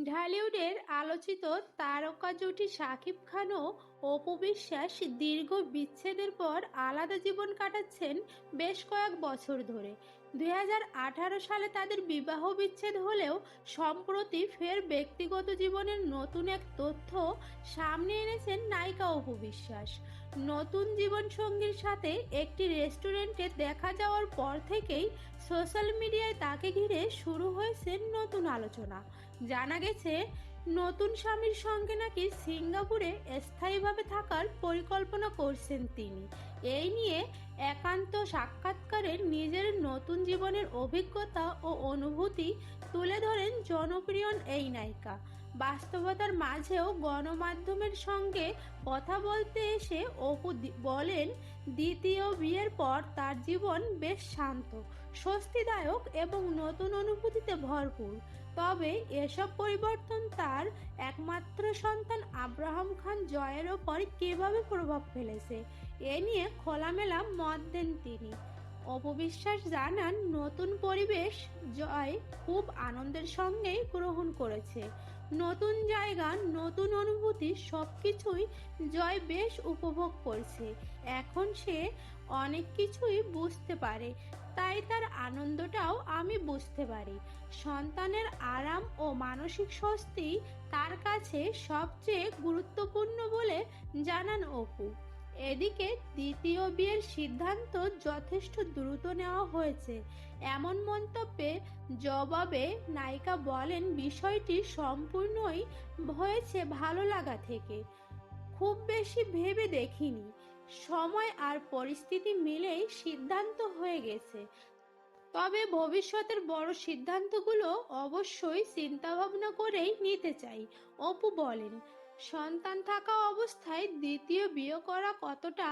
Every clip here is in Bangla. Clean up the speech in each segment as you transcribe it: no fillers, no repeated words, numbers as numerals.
ঢালিউডের আলোচিত তারকা জুটি শাকিব খান ও অপু বিশ্বাস দীর্ঘ বিচ্ছেদের পর আলাদা জীবন কাটাচ্ছেন বেশ কয়েক বছর ধরে। 2018 সালে তাদের বিবাহ বিচ্ছেদ হলেও সম্প্রতি ফের ব্যক্তিগত জীবনের নতুন এক তথ্য সামনে এনেছেন নায়িকা অপু বিশ্বাস। নতুন জীবনসঙ্গীর সাথে একটি রেস্টুরেন্টে দেখা যাওয়ার পর থেকেই সোশ্যাল মিডিয়ায় তাকে ঘিরে শুরু হয়েছে নতুন আলোচনা। জানা গেছে, নতুন স্বামীর সঙ্গে নাকি সিঙ্গাপুরে স্থায়ীভাবে থাকার পরিকল্পনা করছেন তিনি। এই নিয়ে একান্ত সাক্ষাৎকারে নিজের নতুন জীবনের অভিজ্ঞতা ও অনুভূতি তুলে ধরেন জনপ্রিয় এই নায়িকা। বাস্তবতার মাঝেও গণমাধ্যমের সঙ্গে কথা বলতে এসে অপু বলেন, দ্বিতীয় বিয়ের পর তার জীবন বেশ শান্ত, স্বস্তিদায়ক এবং নতুন অনুভূতিতে ভরপুর। তবে এসব পরিবর্তন তার একমাত্র সন্তান আব্রাহাম খান জয়ের ওপর কিভাবে প্রভাব ফেলেছে, এ নিয়ে খোলামেলা মত দেন তিনি। অপু বিশ্বাস জানান, নতুন পরিবেশ জয় খুব আনন্দের সঙ্গেই গ্রহণ করেছে। নতুন জায়গা, নতুন অনুভূতি সবকিছুই জয় বেশ উপভোগ করছে। এখন সে অনেক কিছুই বুঝতে পারে, তাই তার আনন্দটাও আমি বুঝতে পারি। সন্তানের আরাম ও মানসিক স্বস্তি তার কাছে সবচেয়ে গুরুত্বপূর্ণ বলে জানান অপু। এদিকে দ্বিতীয় বিয়ের সিদ্ধান্ত যথেষ্ট দ্রুত নেওয়া হয়েছে, এমন মন্তব্যে জবাবে নায়িকা বলেন, বিষয়টি সম্পূর্ণই হয়েছে ভালো লাগা থেকে, খুব বেশি ভেবে দেখিনি। সময় আর পরিস্থিতি মিলেই সিদ্ধান্ত হয়ে গেছে। তবে ভবিষ্যতের বড় সিদ্ধান্তগুলো অবশ্যই চিন্তাভাবনা করেই নিতে চাই। অপু বলেন, সন্তান থাকা অবস্থায় দ্বিতীয় বিয়ে করা কতটা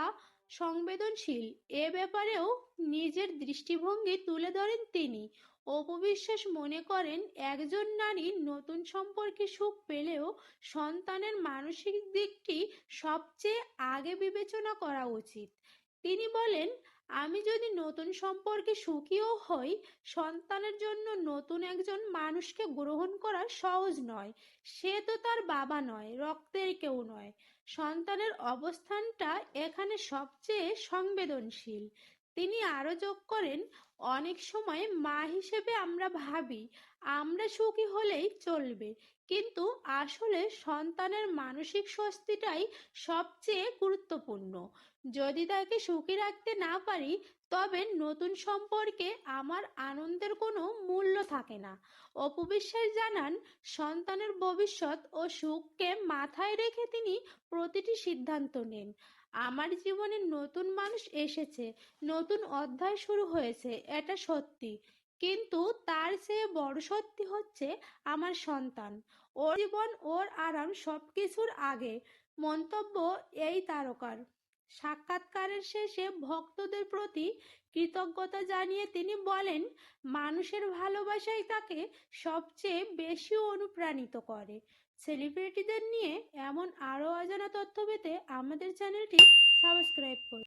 সংবেদনশীল, এ ব্যাপারেও নিজের দৃষ্টিভঙ্গি তুলে ধরেন তিনি। অপু বিশ্বাস মনে করেন, একজন নারী নতুন সম্পর্কে সুখ পেলেও সন্তানের মানসিক দিকটি সবচেয়ে আগে বিবেচনা করা উচিত। তিনি বলেন, আমি যদি নতুন সম্পর্কে সুখীও হই, সন্তানের জন্য নতুন একজন মানুষকে গ্রহণ করা সহজ নয়। সে তো তার বাবা নয়, রক্তের কেউ নয়। সন্তানের অবস্থানটা এখানে সবচেয়ে সংবেদনশীল। তিনি আরো যোগ করেন, অনেক সময় মা হিসেবে আমরা ভাবি আমরা সুখী হলেই চলবে, কিন্তু আসলে সন্তানের মানসিক স্বস্তিটাই সবচেয়ে গুরুত্বপূর্ণ। যদি তাকে সুখী রাখতে না পারি, তবে নতুন সম্পর্কে আমার আনন্দের কোনো মূল্য থাকে না। অপু বিশ্বাস জানান, সন্তানের ভবিষ্যৎ ও সুখকে মাথায় রেখে তিনি প্রতিটি সিদ্ধান্ত নেন। আমার জীবনে নতুন মানুষ এসেছে, নতুন অধ্যায় শুরু হয়েছে, এটা সত্যি, কিন্তু তার চেয়ে বড় সত্যি হচ্ছে আমার সন্তান। ওর জীবন, ওর আরাম সবকিছুর আগে। মন্তব্য এই তারকার। সাক্ষাৎকারের শেষে ভক্তদের প্রতি কৃতজ্ঞতা জানিয়ে তিনি বলেন, মানুষের ভালোবাসাই তাকে সবচেয়ে বেশি অনুপ্রাণিত করে। সেলিব্রিটিদের নিয়ে এমন আরও অজানা তথ্য পেতে আমাদের চ্যানেলটি সাবস্ক্রাইব করুন।